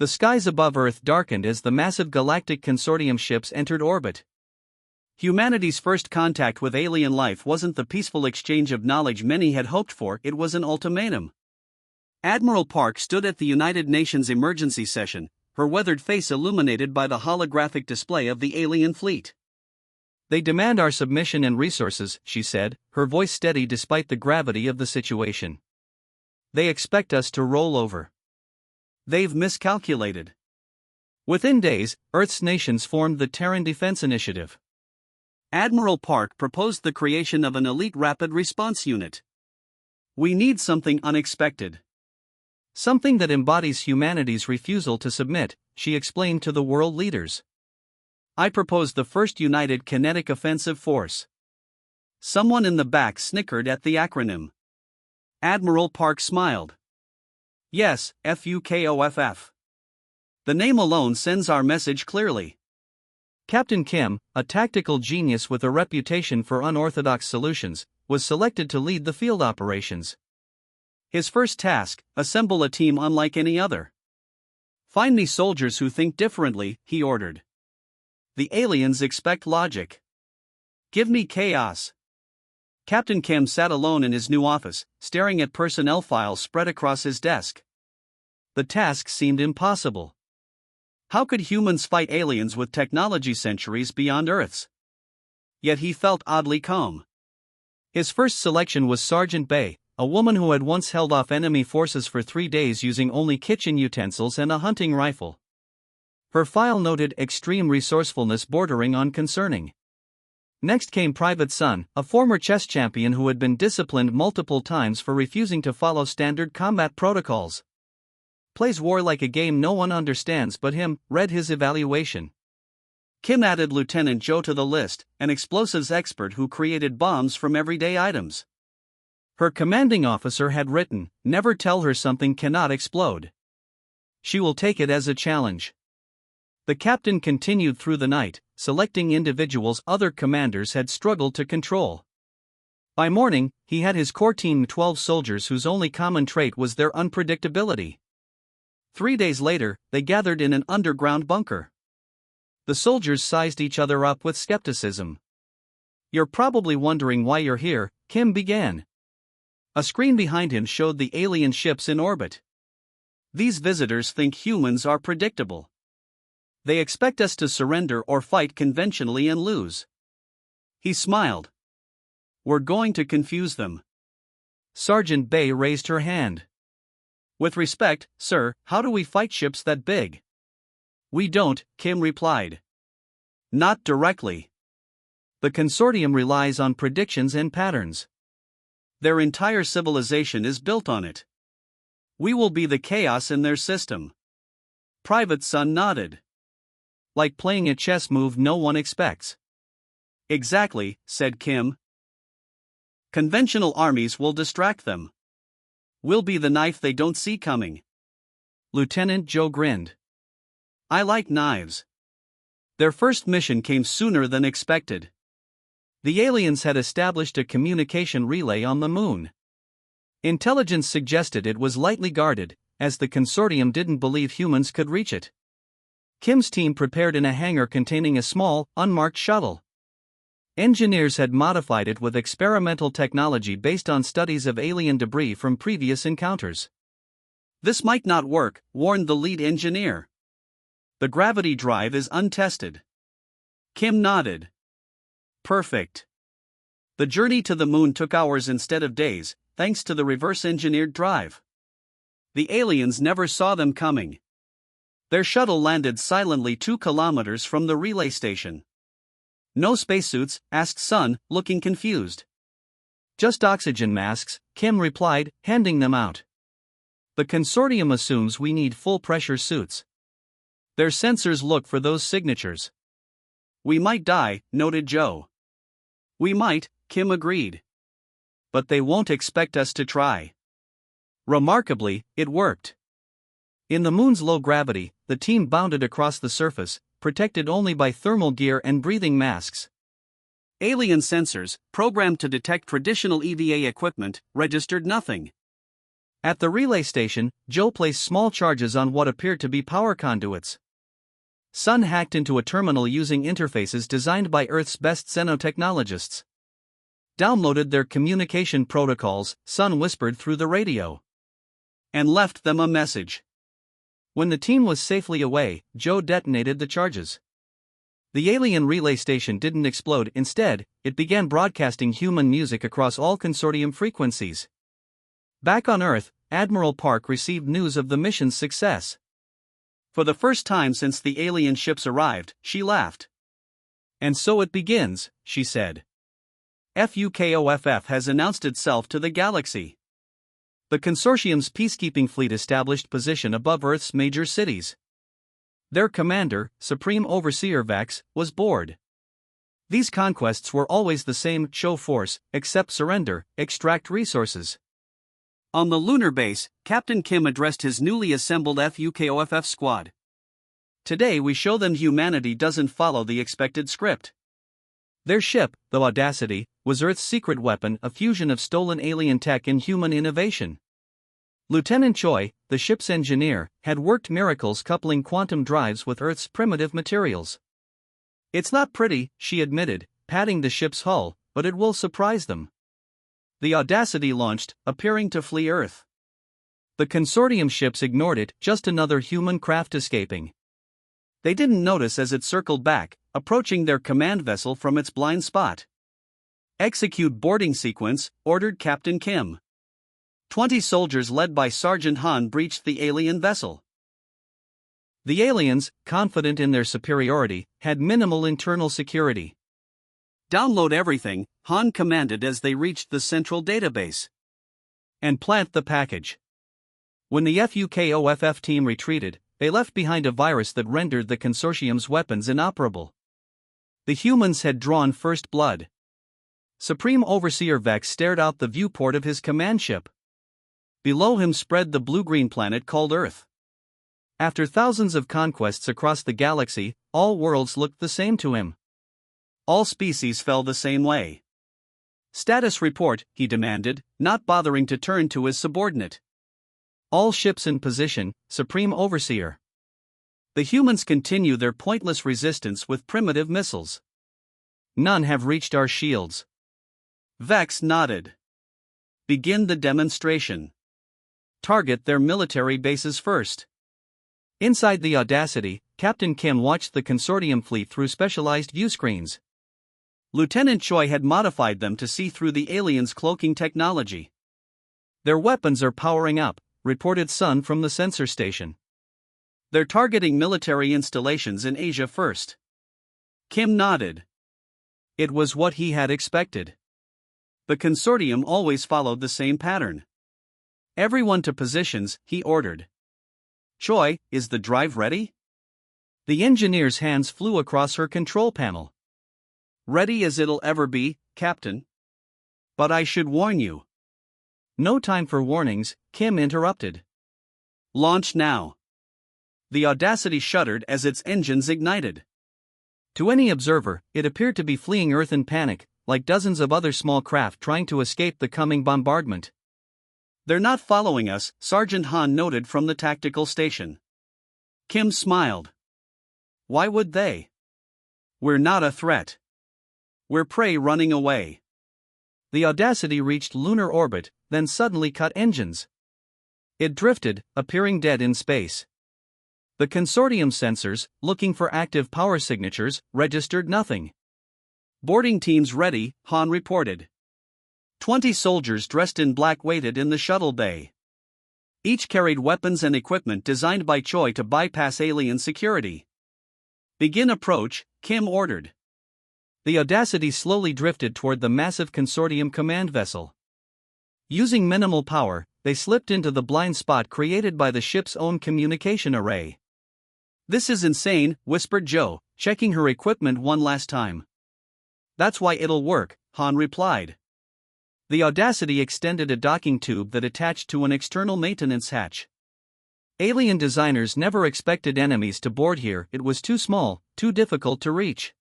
The skies above Earth darkened as the massive Galactic Consortium ships entered orbit. Humanity's first contact with alien life wasn't the peaceful exchange of knowledge many had hoped for, it was an ultimatum. Admiral Park stood at the United Nations emergency session, her weathered face illuminated by the holographic display of the alien fleet. "They demand our submission and resources," she said, her voice steady despite the gravity of the situation. "They expect us to roll over. They've miscalculated." Within days, Earth's nations formed the Terran Defense Initiative. Admiral Park proposed the creation of an elite rapid response unit. "We need something unexpected. Something that embodies humanity's refusal to submit," she explained to the world leaders. "I proposed the first United Kinetic Offensive Force." Someone in the back snickered at the acronym. Admiral Park smiled. "Yes, FUKOFF. The name alone sends our message clearly." Captain Kim, a tactical genius with a reputation for unorthodox solutions, was selected to lead the field operations. His first task: assemble a team unlike any other. "Find me soldiers who think differently," he ordered. "The aliens expect logic. Give me chaos." Captain Kim sat alone in his new office, staring at personnel files spread across his desk. The task seemed impossible. How could humans fight aliens with technology centuries beyond Earth's? Yet he felt oddly calm. His first selection was Sergeant Bay, a woman who had once held off enemy forces for 3 days using only kitchen utensils and a hunting rifle. Her file noted extreme resourcefulness bordering on concerning. Next came Private Sun, a former chess champion who had been disciplined multiple times for refusing to follow standard combat protocols. "Plays war like a game no one understands but him," read his evaluation. Kim added Lieutenant Joe to the list, an explosives expert who created bombs from everyday items. Her commanding officer had written, "Never tell her something cannot explode. She will take it as a challenge." The captain continued through the night, selecting individuals other commanders had struggled to control. By morning, he had his core team 12 soldiers whose only common trait was their unpredictability. 3 days later, they gathered in an underground bunker. The soldiers sized each other up with skepticism. "You're probably wondering why you're here," Kim began. A screen behind him showed the alien ships in orbit. "These visitors think humans are predictable. They expect us to surrender or fight conventionally and lose." He smiled. "We're going to confuse them." Sergeant Bay raised her hand. "With respect, sir, how do we fight ships that big?" "We don't," Kim replied. "Not directly. The consortium relies on predictions and patterns. Their entire civilization is built on it. We will be the chaos in their system." Private Sun nodded. "Like playing a chess move no one expects." "Exactly," said Kim. "Conventional armies will distract them. We'll be the knife they don't see coming." Lieutenant Joe grinned. "I like knives." Their first mission came sooner than expected. The aliens had established a communication relay on the moon. Intelligence suggested it was lightly guarded, as the consortium didn't believe humans could reach it. Kim's team prepared in a hangar containing a small, unmarked shuttle. Engineers had modified it with experimental technology based on studies of alien debris from previous encounters. "This might not work," warned the lead engineer. "The gravity drive is untested." Kim nodded. "Perfect. The journey to the moon took hours instead of days, thanks to the reverse-engineered drive. The aliens never saw them coming. Their shuttle landed silently 2 kilometers from the relay station." "No spacesuits?" asked Sun, looking confused. "Just oxygen masks," Kim replied, handing them out. "The consortium assumes we need full-pressure suits. Their sensors look for those signatures." "We might die," noted Joe. "We might," Kim agreed. "But they won't expect us to try." Remarkably, it worked. In the moon's low gravity, the team bounded across the surface, protected only by thermal gear and breathing masks. Alien sensors, programmed to detect traditional EVA equipment, registered nothing. At the relay station, Joe placed small charges on what appeared to be power conduits. Sun hacked into a terminal using interfaces designed by Earth's best xenotechnologists. Downloaded their communication protocols, Sun whispered through the radio. And left them a message. When the team was safely away, Joe detonated the charges. The alien relay station didn't explode, instead, it began broadcasting human music across all consortium frequencies. Back on Earth, Admiral Park received news of the mission's success. For the first time since the alien ships arrived, she laughed. And so it begins, she said. FUKOFF has announced itself to the galaxy. The consortium's peacekeeping fleet established position above Earth's major cities. Their commander, Supreme Overseer Vex, was bored. These conquests were always the same: show force, accept surrender, extract resources. On the lunar base, Captain Kim addressed his newly assembled FUKOFF squad. Today we show them humanity doesn't follow the expected script. Their ship, the Audacity, was Earth's secret weapon, a fusion of stolen alien tech and human innovation. Lieutenant Choi, the ship's engineer, had worked miracles coupling quantum drives with Earth's primitive materials. It's not pretty, she admitted, patting the ship's hull, but it will surprise them. The Audacity launched, appearing to flee Earth. The consortium ships ignored it, just another human craft escaping. They didn't notice as it circled back, approaching their command vessel from its blind spot. Execute boarding sequence, ordered Captain Kim. 20 soldiers led by Sergeant Han breached the alien vessel. The aliens, confident in their superiority, had minimal internal security. Download everything, Han commanded as they reached the central database. And plant the package. When the FUKOFF team retreated, they left behind a virus that rendered the consortium's weapons inoperable. The humans had drawn first blood. Supreme Overseer Vex stared out the viewport of his command ship. Below him spread the blue-green planet called Earth. After thousands of conquests across the galaxy, all worlds looked the same to him. All species fell the same way. Status report, he demanded, not bothering to turn to his subordinate. All ships in position, Supreme Overseer. The humans continue their pointless resistance with primitive missiles. None have reached our shields. Vex nodded. Begin the demonstration. Target their military bases first. Inside the Audacity, Captain Kim watched the consortium fleet through specialized viewscreens. Lieutenant Choi had modified them to see through the aliens' cloaking technology. Their weapons are powering up, reported Sun from the sensor station. They're targeting military installations in Asia first. Kim nodded. It was what he had expected. The consortium always followed the same pattern. Everyone to positions, he ordered. Choi, is the drive ready? The engineer's hands flew across her control panel. Ready as it'll ever be, Captain. But I should warn you. No time for warnings, Kim interrupted. Launch now. The Audacity shuddered as its engines ignited. To any observer, it appeared to be fleeing Earth in panic, like dozens of other small craft trying to escape the coming bombardment. They're not following us, Sergeant Han noted from the tactical station. Kim smiled. Why would they? We're not a threat. We're prey running away. The Audacity reached lunar orbit, then suddenly cut engines. It drifted, appearing dead in space. The consortium sensors, looking for active power signatures, registered nothing. Boarding teams ready, Han reported. 20 soldiers dressed in black waited in the shuttle bay. Each carried weapons and equipment designed by Choi to bypass alien security. Begin approach, Kim ordered. The Audacity slowly drifted toward the massive consortium command vessel. Using minimal power, they slipped into the blind spot created by the ship's own communication array. This is insane, whispered Joe, checking her equipment one last time. That's why it'll work, Han replied. The Audacity extended a docking tube that attached to an external maintenance hatch. Alien designers never expected enemies to board here, it was too small, too difficult to reach.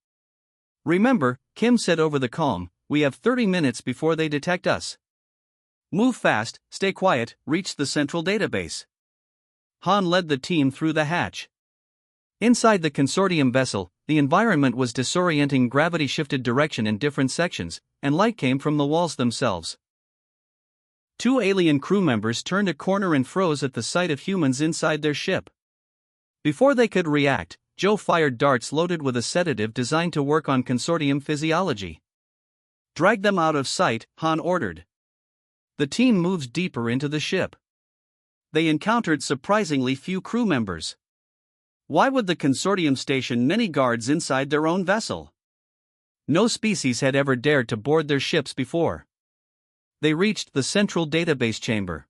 Remember, Kim said over the comm, we have 30 minutes before they detect us. Move fast, stay quiet, reach the central database. Han led the team through the hatch. Inside the consortium vessel, the environment was disorienting. Gravity shifted direction in different sections, and light came from the walls themselves. Two alien crew members turned a corner and froze at the sight of humans inside their ship. Before they could react, Joe fired darts loaded with a sedative designed to work on consortium physiology. Drag them out of sight, Han ordered. The team moved deeper into the ship. They encountered surprisingly few crew members. Why would the consortium station many guards inside their own vessel? No species had ever dared to board their ships before. They reached the central database chamber.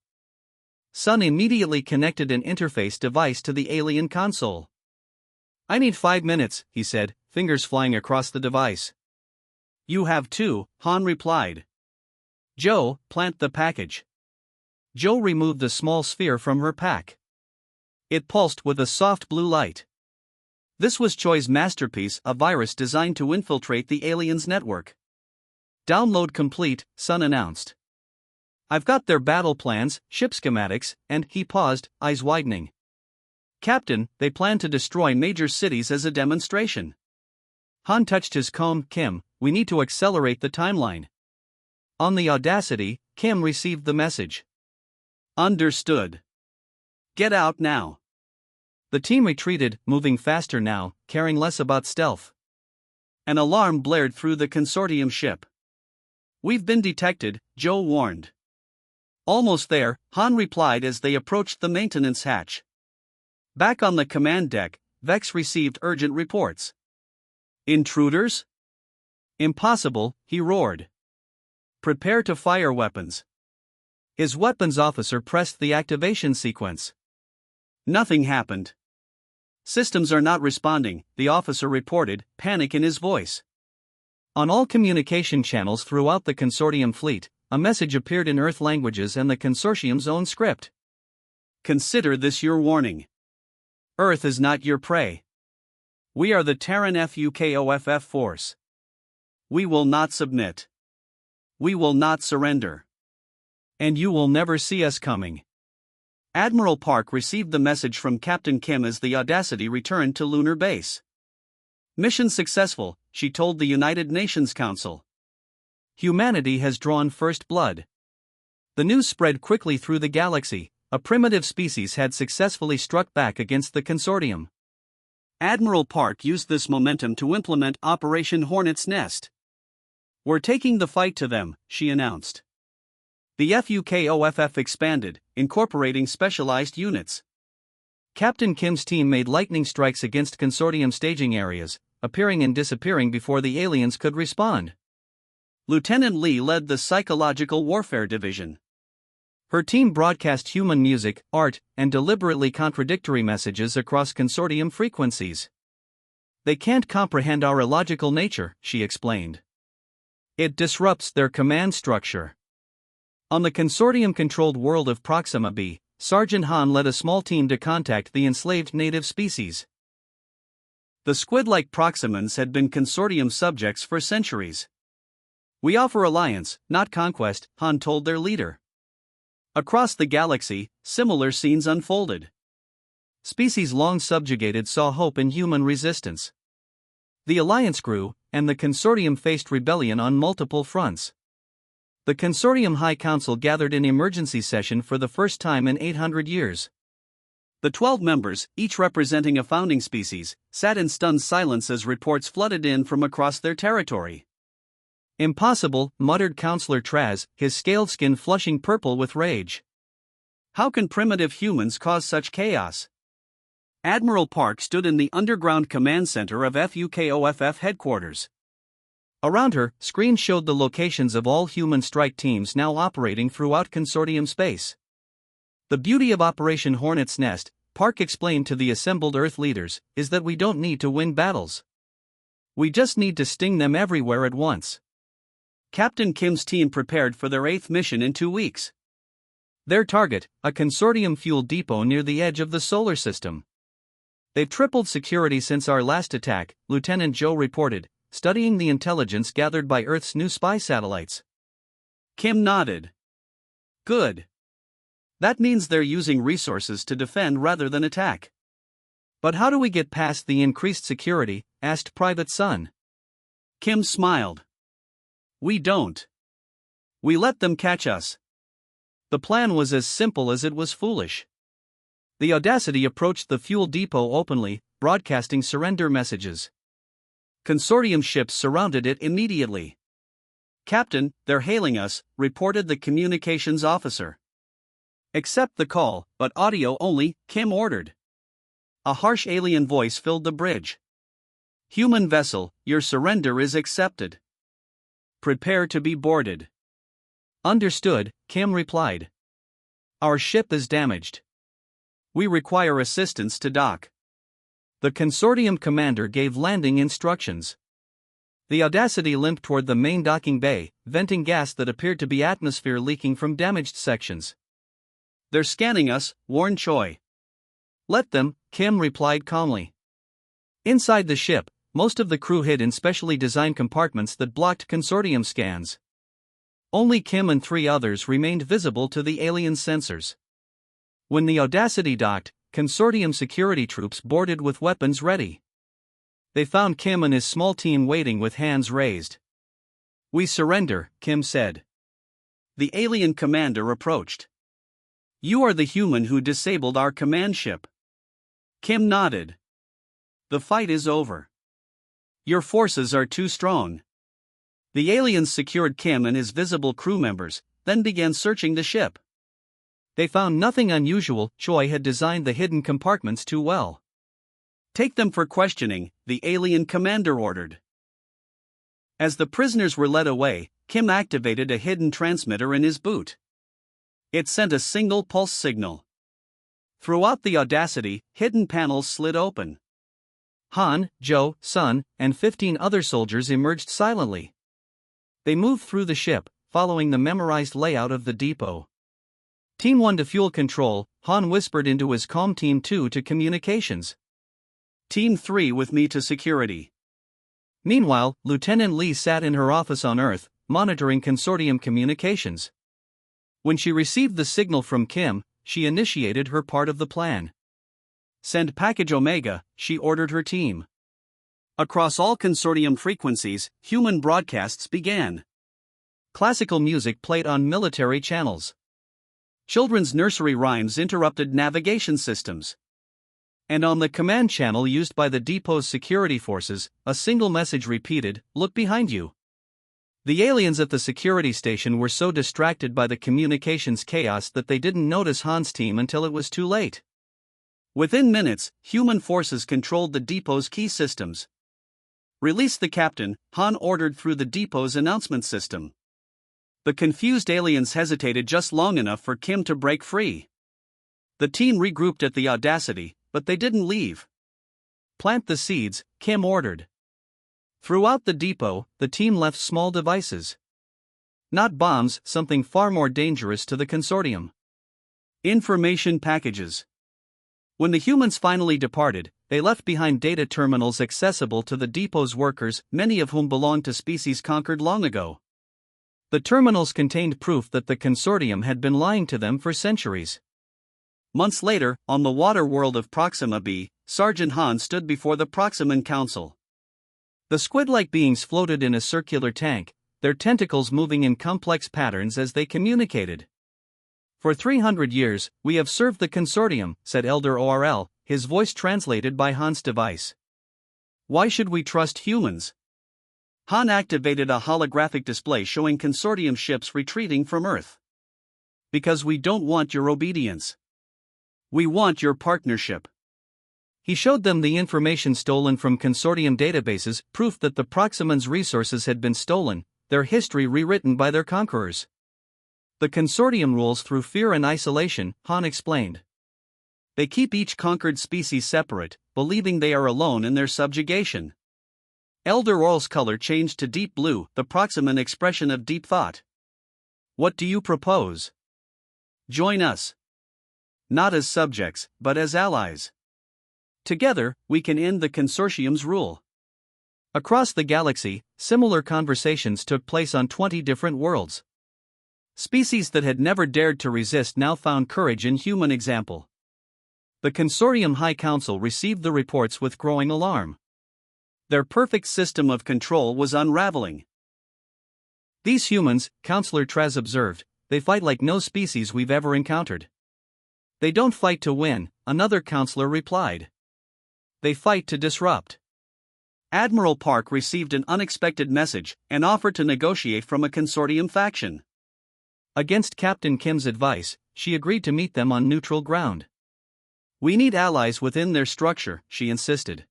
Sun immediately connected an interface device to the alien console. "I need 5 minutes," he said, fingers flying across the device. "You have 2, Han replied. "Joe, plant the package." Joe removed the small sphere from her pack. It pulsed with a soft blue light. This was Choi's masterpiece, a virus designed to infiltrate the aliens' network. "Download complete," Sun announced. "I've got their battle plans, ship schematics," and he paused, eyes widening. "Captain, they plan to destroy major cities as a demonstration." Han touched his comb. "Kim, we need to accelerate the timeline." On the Audacity, Kim received the message. "Understood. Get out now." The team retreated, moving faster now, caring less about stealth. An alarm blared through the consortium ship. "We've been detected," Joe warned. "Almost there," Han replied as they approached the maintenance hatch. Back on the command deck, Vex received urgent reports. "Intruders?" "Impossible," he roared. "Prepare to fire weapons." His weapons officer pressed the activation sequence. Nothing happened. "Systems are not responding," the officer reported, panic in his voice. On all communication channels throughout the consortium fleet, a message appeared in Earth languages and the consortium's own script. "Consider this your warning. Earth is not your prey. We are the Terran Fukoff force. We will not submit. We will not surrender. And you will never see us coming." Admiral Park received the message from Captain Kim as the Audacity returned to lunar base. "Mission successful," she told the United Nations Council. "Humanity has drawn first blood." The news spread quickly through the galaxy. A primitive species had successfully struck back against the consortium. Admiral Park used this momentum to implement Operation Hornet's Nest. "We're taking the fight to them," she announced. The Fukoff expanded, incorporating specialized units. Captain Kim's team made lightning strikes against consortium staging areas, appearing and disappearing before the aliens could respond. Lieutenant Lee led the Psychological Warfare Division. Her team broadcast human music, art, and deliberately contradictory messages across consortium frequencies. "They can't comprehend our illogical nature," she explained. "It disrupts their command structure." On the consortium-controlled world of Proxima B, Sergeant Han led a small team to contact the enslaved native species. The squid-like Proximans had been consortium subjects for centuries. "We offer alliance, not conquest," Han told their leader. Across the galaxy, similar scenes unfolded. Species long subjugated saw hope in human resistance. The alliance grew, and the consortium faced rebellion on multiple fronts. The Consortium High Council gathered in emergency session for the first time in 800 years. The 12 members, each representing a founding species, sat in stunned silence as reports flooded in from across their territory. "Impossible," muttered Counselor Traz, his scaled skin flushing purple with rage. "How can primitive humans cause such chaos?" Admiral Park stood in the underground command center of Fukoff headquarters. Around her, screens showed the locations of all human strike teams now operating throughout consortium space. "The beauty of Operation Hornet's Nest," Park explained to the assembled Earth leaders, "is that we don't need to win battles. We just need to sting them everywhere at once." Captain Kim's team prepared for their 8th mission in 2 weeks. Their target, a consortium fuel depot near the edge of the solar system. "They've tripled security since our last attack," Lieutenant Joe reported, studying the intelligence gathered by Earth's new spy satellites. Kim nodded. Good. That means they're using resources to defend rather than attack. But how do we get past the increased security? Asked Private Sun. Kim smiled. We don't. We let them catch us. The plan was as simple as it was foolish. The Audacity approached the fuel depot openly, broadcasting surrender messages. Consortium ships surrounded it immediately. Captain, they're hailing us, reported the communications officer. Accept the call, but audio only, Kim ordered. A harsh alien voice filled the bridge. Human vessel, your surrender is accepted. Prepare to be boarded. Understood, Kim replied. Our ship is damaged. We require assistance to dock. The consortium commander gave landing instructions. The Audacity limped toward the main docking bay, venting gas that appeared to be atmosphere leaking from damaged sections. They're scanning us, warned Choi. Let them, Kim replied calmly. Inside the ship, most of the crew hid in specially designed compartments that blocked consortium scans. Only Kim and 3 others remained visible to the alien sensors. When the Audacity docked, consortium security troops boarded with weapons ready. They found Kim and his small team waiting with hands raised. We surrender, Kim said. The alien commander approached. You are the human who disabled our command ship. Kim nodded. The fight is over. Your forces are too strong. The aliens secured Kim and his visible crew members, then began searching the ship. They found nothing unusual. Choi had designed the hidden compartments too well. Take them for questioning, the alien commander ordered. As the prisoners were led away, Kim activated a hidden transmitter in his boot. It sent a single pulse signal. Throughout the Audacity, hidden panels slid open. Han, Joe, Sun, and 15 other soldiers emerged silently. They moved through the ship, following the memorized layout of the depot. Team 1 to fuel control, Han whispered into his comm. Team 2 to communications. Team 3 with me to security. Meanwhile, Lieutenant Lee sat in her office on Earth, monitoring consortium communications. When she received the signal from Kim, she initiated her part of the plan. Send package Omega, she ordered her team. Across all consortium frequencies, human broadcasts began. Classical music played on military channels. Children's nursery rhymes interrupted navigation systems. And on the command channel used by the depot's security forces, a single message repeated, "Look behind you." The aliens at the security station were so distracted by the communications chaos that they didn't notice Han's team until it was too late. Within minutes, human forces controlled the depot's key systems. Release the captain, Han ordered through the depot's announcement system. The confused aliens hesitated just long enough for Kim to break free. The team regrouped at the Audacity, but they didn't leave. Plant the seeds, Kim ordered. Throughout the depot, the team left small devices. Not bombs, something far more dangerous to the consortium. Information packages. When the humans finally departed, they left behind data terminals accessible to the depot's workers, many of whom belonged to species conquered long ago. The terminals contained proof that the consortium had been lying to them for centuries. Months later, on the water world of Proxima B, Sergeant Han stood before the Proximan Council. The squid-like beings floated in a circular tank, their tentacles moving in complex patterns as they communicated. For 300 years, we have served the consortium, said Elder ORL, his voice translated by Han's device. Why should we trust humans? Han activated a holographic display showing consortium ships retreating from Earth. Because we don't want your obedience. We want your partnership. He showed them the information stolen from consortium databases, proof that the Proximans' resources had been stolen, their history rewritten by their conquerors. The consortium rules through fear and isolation, Han explained. They keep each conquered species separate, believing they are alone in their subjugation. Elder Orl's color changed to deep blue, the Proximan expression of deep thought. What do you propose? Join us. Not as subjects, but as allies. Together, we can end the consortium's rule. Across the galaxy, similar conversations took place on 20 different worlds. Species that had never dared to resist now found courage in human example. The Consortium High Council received the reports with growing alarm. Their perfect system of control was unraveling. "These humans," Counselor Trez observed, "they fight like no species we've ever encountered." "They don't fight to win," another counselor replied. "They fight to disrupt." Admiral Park received an unexpected message and offered to negotiate from a consortium faction. Against Captain Kim's advice, she agreed to meet them on neutral ground. "We need allies within their structure," she insisted.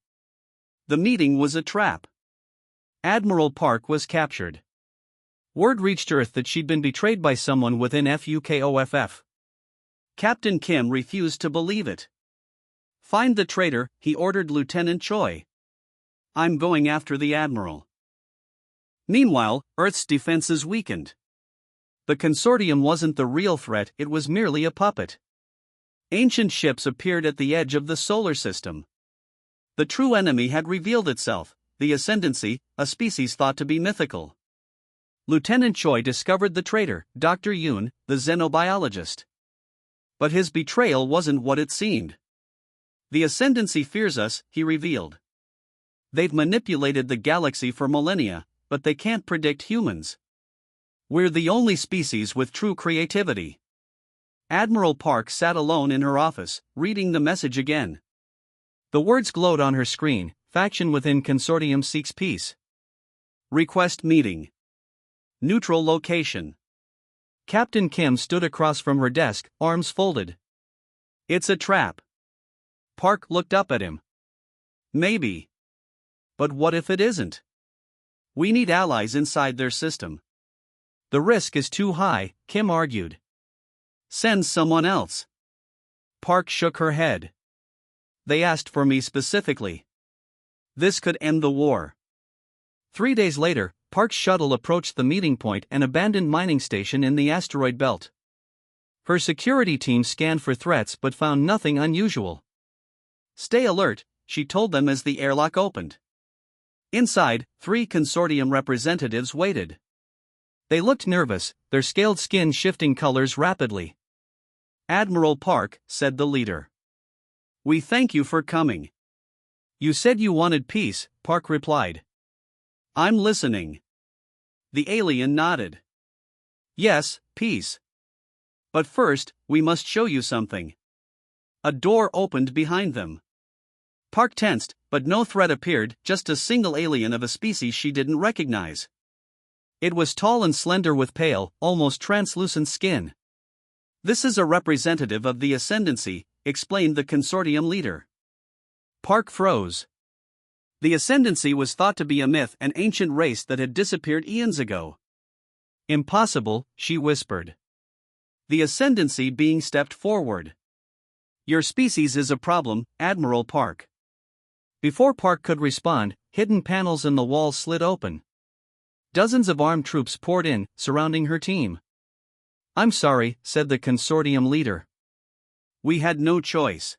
The meeting was a trap. Admiral Park was captured. Word reached Earth that she'd been betrayed by someone within FUKOFF. Captain Kim refused to believe it. "Find the traitor," he ordered Lieutenant Choi. "I'm going after the Admiral." Meanwhile, Earth's defenses weakened. The Consortium wasn't the real threat, it was merely a puppet. Ancient ships appeared at the edge of the solar system. The true enemy had revealed itself, the Ascendancy, a species thought to be mythical. Lieutenant Choi discovered the traitor, Dr. Yoon, the xenobiologist. But his betrayal wasn't what it seemed. "The Ascendancy fears us," he revealed. "They've manipulated the galaxy for millennia, but they can't predict humans. We're the only species with true creativity." Admiral Park sat alone in her office, reading the message again. The words glowed on her screen: "Faction within Consortium seeks peace. Request meeting. Neutral location." Captain Kim stood across from her desk, arms folded. "It's a trap." Park looked up at him. "Maybe. But what if it isn't? We need allies inside their system." "The risk is too high," Kim argued. "Send someone else." Park shook her head. "They asked for me specifically. This could end the war." 3 days later, Park's shuttle approached the meeting point, an abandoned mining station in the asteroid belt. Her security team scanned for threats but found nothing unusual. "Stay alert," she told them as the airlock opened. Inside, 3 Consortium representatives waited. They looked nervous, their scaled skin shifting colors rapidly. "Admiral Park," said the leader. "We thank you for coming." "You said you wanted peace," Park replied. "I'm listening." The alien nodded. "Yes, peace. But first, we must show you something." A door opened behind them. Park tensed, but no threat appeared, just a single alien of a species she didn't recognize. It was tall and slender with pale, almost translucent skin. "This is a representative of the Ascendancy," explained the Consortium leader. Park froze. The Ascendancy was thought to be a myth, an ancient race that had disappeared eons ago. "Impossible," she whispered. The Ascendancy being stepped forward. "Your species is a problem, Admiral Park." Before Park could respond, hidden panels in the wall slid open. Dozens of armed troops poured in, surrounding her team. "I'm sorry," said the Consortium leader. "We had no choice."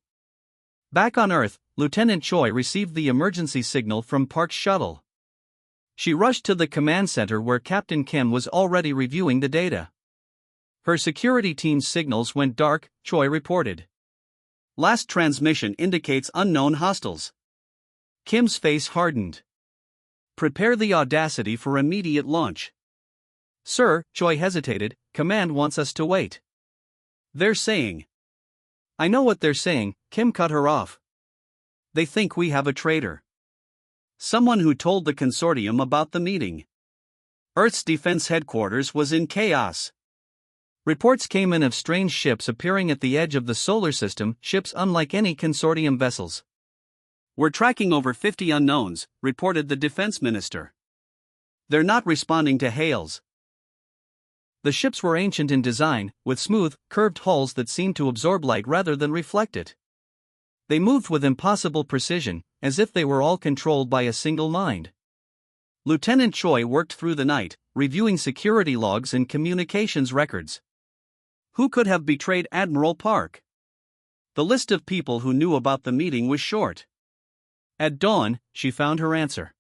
Back on Earth, Lieutenant Choi received the emergency signal from Park's shuttle. She rushed to the command center where Captain Kim was already reviewing the data. Her security team's signals went dark, Choi reported. "Last transmission indicates unknown hostiles." Kim's face hardened. "Prepare the Audacity for immediate launch." "Sir," Choi hesitated, "Command wants us to wait." "They're saying." "I know what they're saying," Kim cut her off. "They think we have a traitor. Someone who told the Consortium about the meeting." Earth's defense headquarters was in chaos. Reports came in of strange ships appearing at the edge of the solar system, ships unlike any Consortium vessels. "We're tracking over 50 unknowns," reported the defense minister. "They're not responding to hails." The ships were ancient in design, with smooth, curved hulls that seemed to absorb light rather than reflect it. They moved with impossible precision, as if they were all controlled by a single mind. Lieutenant Choi worked through the night, reviewing security logs and communications records. Who could have betrayed Admiral Park? The list of people who knew about the meeting was short. At dawn, she found her answer.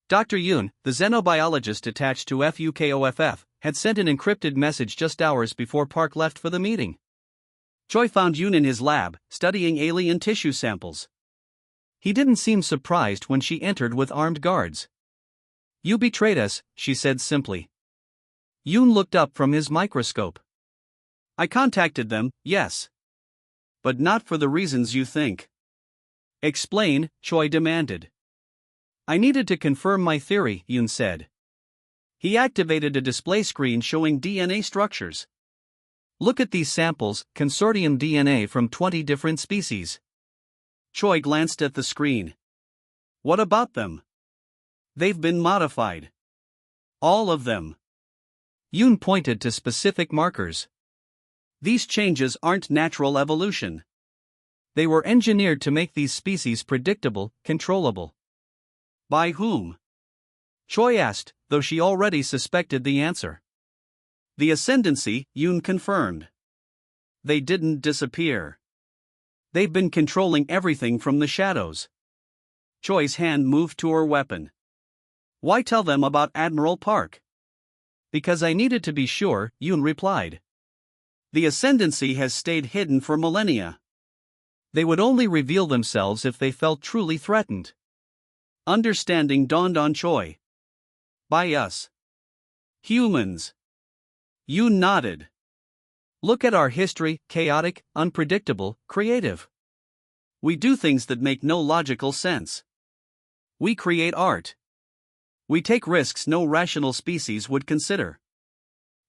Dr. Yoon, the xenobiologist attached to FUKOFF, had sent an encrypted message just hours before Park left for the meeting. Choi found Yoon in his lab, studying alien tissue samples. He didn't seem surprised when she entered with armed guards. "You betrayed us," she said simply. Yoon looked up from his microscope. "I contacted them, yes. But not for the reasons you think." "Explain," Choi demanded. "I needed to confirm my theory," Yoon said. He activated a display screen showing DNA structures. "Look at these samples, consortium DNA from 20 different species." Choi glanced at the screen. "What about them?" "They've been modified. All of them." Yoon pointed to specific markers. "These changes aren't natural evolution. They were engineered to make these species predictable, controllable." "By whom?" Choi asked, though she already suspected the answer. "The Ascendancy," Yoon confirmed. "They didn't disappear. They've been controlling everything from the shadows." Choi's hand moved to her weapon. "Why tell them about Admiral Park?" "Because I needed to be sure," Yoon replied. "The Ascendancy has stayed hidden for millennia. They would only reveal themselves if they felt truly threatened." Understanding dawned on Choi. "By us. Humans." Yoon nodded. "Look at our history, chaotic, unpredictable, creative. We do things that make no logical sense. We create art. We take risks no rational species would consider."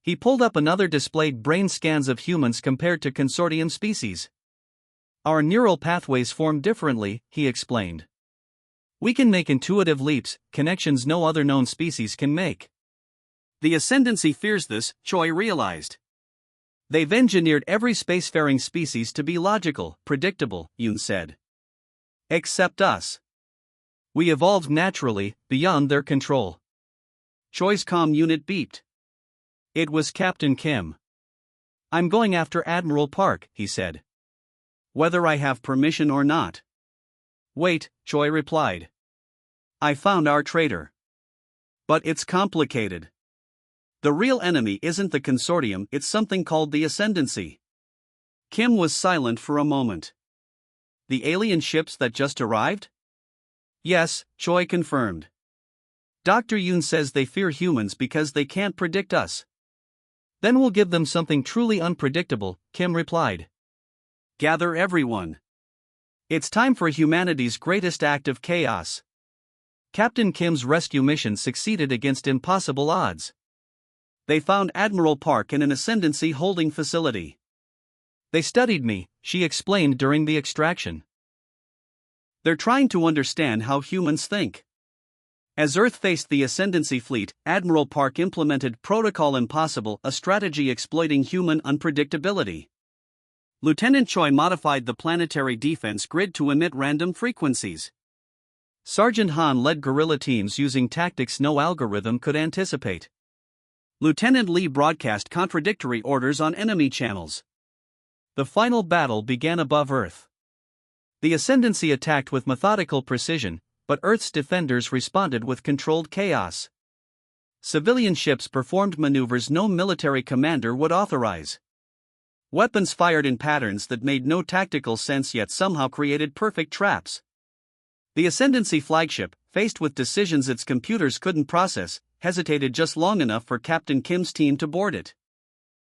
He pulled up another displayed brain scans of humans compared to consortium species. "Our neural pathways form differently," he explained. "We can make intuitive leaps, connections no other known species can make." The Ascendancy fears this, Choi realized. "They've engineered every spacefaring species to be logical, predictable," Yoon said. "Except us. We evolved naturally, beyond their control." Choi's comm unit beeped. It was Captain Kim. "I'm going after Admiral Park," he said. "Whether I have permission or not." "Wait," Choi replied. "I found our traitor. But it's complicated. The real enemy isn't the consortium, it's something called the Ascendancy." Kim was silent for a moment. "The alien ships that just arrived?" "Yes," Choi confirmed. "Dr. Yoon says they fear humans because they can't predict us." "Then we'll give them something truly unpredictable," Kim replied. "Gather everyone. It's time for humanity's greatest act of chaos." Captain Kim's rescue mission succeeded against impossible odds. They found Admiral Park in an Ascendancy holding facility. "They studied me," she explained during the extraction. "They're trying to understand how humans think." As Earth faced the Ascendancy fleet, Admiral Park implemented Protocol Impossible, a strategy exploiting human unpredictability. Lieutenant Choi modified the planetary defense grid to emit random frequencies. Sergeant Han led guerrilla teams using tactics no algorithm could anticipate. Lieutenant Lee broadcast contradictory orders on enemy channels. The final battle began above Earth. The Ascendancy attacked with methodical precision, but Earth's defenders responded with controlled chaos. Civilian ships performed maneuvers no military commander would authorize. Weapons fired in patterns that made no tactical sense yet somehow created perfect traps. The Ascendancy flagship, faced with decisions its computers couldn't process, hesitated just long enough for Captain Kim's team to board it.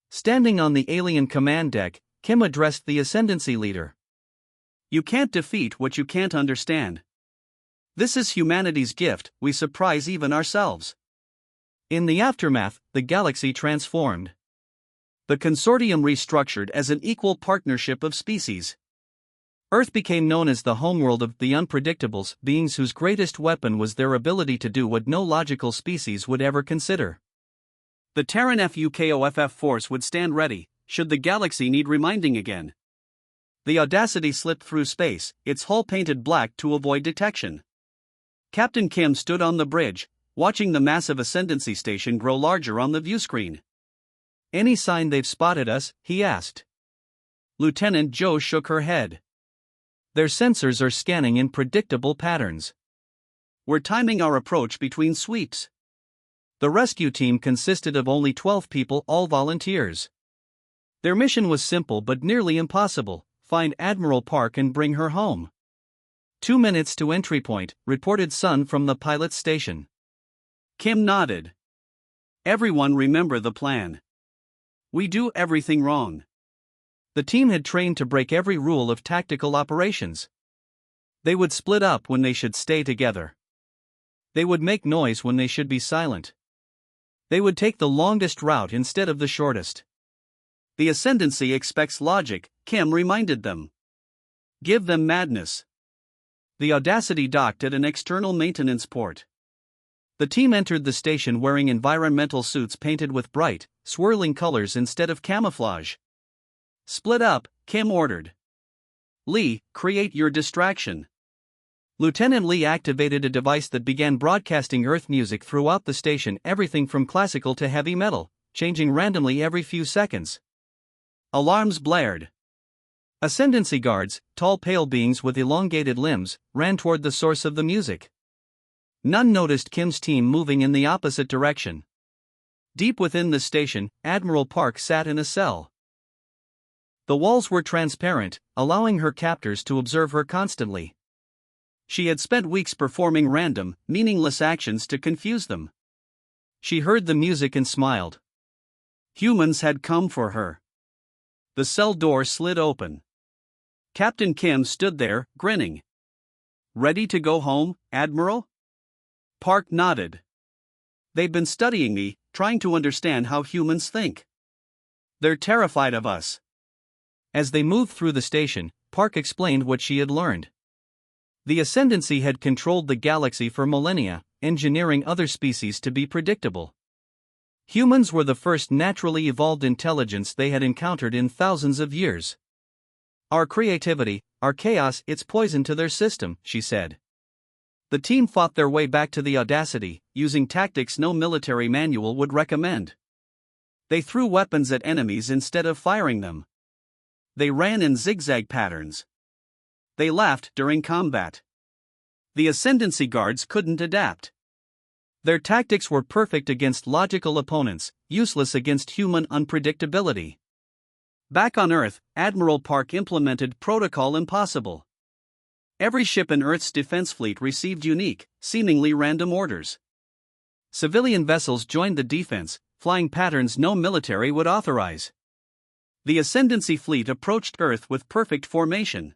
Standing on the alien command deck, Kim addressed the Ascendancy leader. "You can't defeat what you can't understand. This is humanity's gift, we surprise even ourselves." In the aftermath, the galaxy transformed. The consortium restructured as an equal partnership of species. Earth became known as the homeworld of the unpredictables, beings whose greatest weapon was their ability to do what no logical species would ever consider. The Terran Fukoff force would stand ready, should the galaxy need reminding again. The Audacity slipped through space, its hull painted black to avoid detection. Captain Kim stood on the bridge, watching the massive Ascendancy station grow larger on the viewscreen. "Any sign they've spotted us?" he asked. Lieutenant Zhou shook her head. "Their sensors are scanning in predictable patterns. We're timing our approach between sweeps." The rescue team consisted of only 12 people, all volunteers. Their mission was simple but nearly impossible: find Admiral Park and bring her home. 2 minutes to entry point, reported Sun from the pilot's station. Kim nodded. Everyone remember the plan. We do everything wrong. The team had trained to break every rule of tactical operations. They would split up when they should stay together. They would make noise when they should be silent. They would take the longest route instead of the shortest. The Ascendancy expects logic, Kim reminded them. Give them madness. The Audacity docked at an external maintenance port. The team entered the station wearing environmental suits painted with bright, swirling colors instead of camouflage. Split up, Kim ordered. Lee, create your distraction. Lieutenant Lee activated a device that began broadcasting Earth music throughout the station, everything from classical to heavy metal, changing randomly every few seconds. Alarms blared. Ascendancy guards, tall pale beings with elongated limbs, ran toward the source of the music. None noticed Kim's team moving in the opposite direction. Deep within the station, Admiral Park sat in a cell. The walls were transparent, allowing her captors to observe her constantly. She had spent weeks performing random, meaningless actions to confuse them. She heard the music and smiled. Humans had come for her. The cell door slid open. Captain Kim stood there, grinning. Ready to go home, Admiral? Park nodded. They've been studying me, trying to understand how humans think. They're terrified of us. As they moved through the station, Park explained what she had learned. The Ascendancy had controlled the galaxy for millennia, engineering other species to be predictable. Humans were the first naturally evolved intelligence they had encountered in thousands of years. Our creativity, our chaos, it's poison to their system, she said. The team fought their way back to the Audacity, using tactics no military manual would recommend. They threw weapons at enemies instead of firing them. They ran in zigzag patterns. They laughed during combat. The Ascendancy guards couldn't adapt. Their tactics were perfect against logical opponents, useless against human unpredictability. Back on Earth, Admiral Park implemented Protocol Impossible. Every ship in Earth's defense fleet received unique, seemingly random orders. Civilian vessels joined the defense, flying patterns no military would authorize. The Ascendancy fleet approached Earth with perfect formation.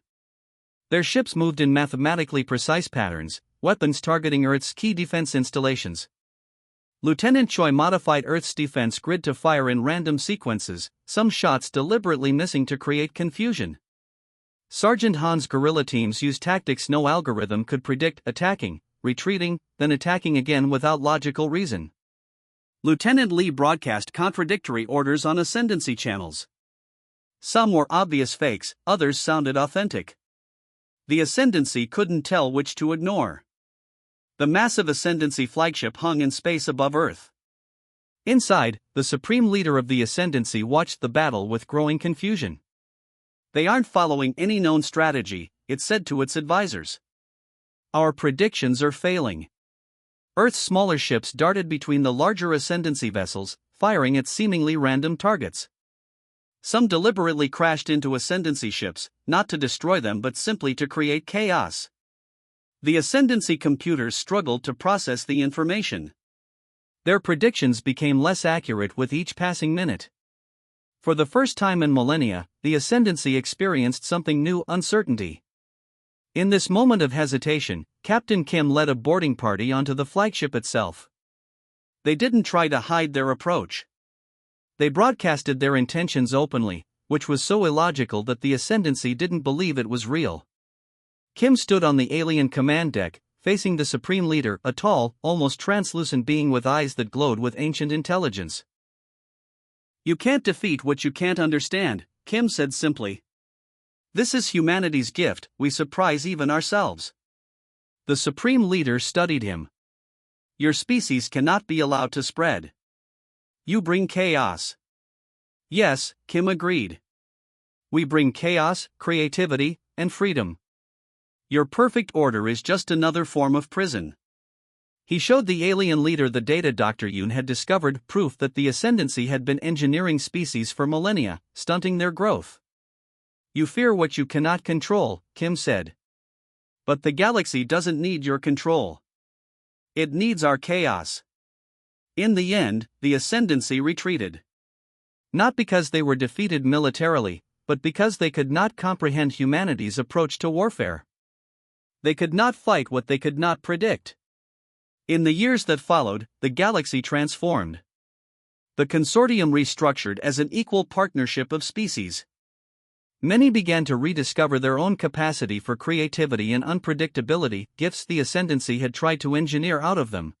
Their ships moved in mathematically precise patterns, weapons targeting Earth's key defense installations. Lieutenant Choi modified Earth's defense grid to fire in random sequences, some shots deliberately missing to create confusion. Sergeant Han's guerrilla teams used tactics no algorithm could predict, attacking, retreating, then attacking again without logical reason. Lieutenant Lee broadcast contradictory orders on Ascendancy channels. Some were obvious fakes, others sounded authentic. The Ascendancy couldn't tell which to ignore. The massive Ascendancy flagship hung in space above Earth. Inside, the supreme leader of the Ascendancy watched the battle with growing confusion. They aren't following any known strategy, it said to its advisors. Our predictions are failing. Earth's smaller ships darted between the larger Ascendancy vessels, firing at seemingly random targets. Some deliberately crashed into Ascendancy ships, not to destroy them but simply to create chaos. The Ascendancy computers struggled to process the information. Their predictions became less accurate with each passing minute. For the first time in millennia, the Ascendancy experienced something new: uncertainty. In this moment of hesitation, Captain Kim led a boarding party onto the flagship itself. They didn't try to hide their approach. They broadcasted their intentions openly, which was so illogical that the Ascendancy didn't believe it was real. Kim stood on the alien command deck, facing the Supreme Leader, a tall, almost translucent being with eyes that glowed with ancient intelligence. You can't defeat what you can't understand, Kim said simply. This is humanity's gift, we surprise even ourselves. The Supreme Leader studied him. Your species cannot be allowed to spread. You bring chaos. Yes, Kim agreed. We bring chaos, creativity, and freedom. Your perfect order is just another form of prison. He showed the alien leader the data Dr. Yoon had discovered, proof that the Ascendancy had been engineering species for millennia, stunting their growth. You fear what you cannot control, Kim said. But the galaxy doesn't need your control. It needs our chaos. In the end, the Ascendancy retreated. Not because they were defeated militarily, but because they could not comprehend humanity's approach to warfare. They could not fight what they could not predict. In the years that followed, the galaxy transformed. The consortium restructured as an equal partnership of species. Many began to rediscover their own capacity for creativity and unpredictability, gifts the Ascendancy had tried to engineer out of them.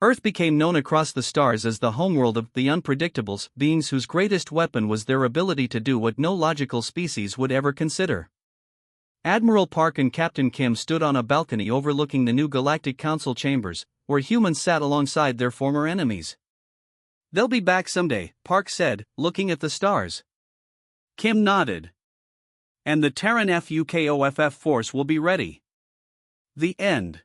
Earth became known across the stars as the homeworld of the unpredictables, beings whose greatest weapon was their ability to do what no logical species would ever consider. Admiral Park and Captain Kim stood on a balcony overlooking the new Galactic Council chambers, where humans sat alongside their former enemies. "They'll be back someday," Park said, looking at the stars. Kim nodded. "And the Terran Fukoff force will be ready." The end.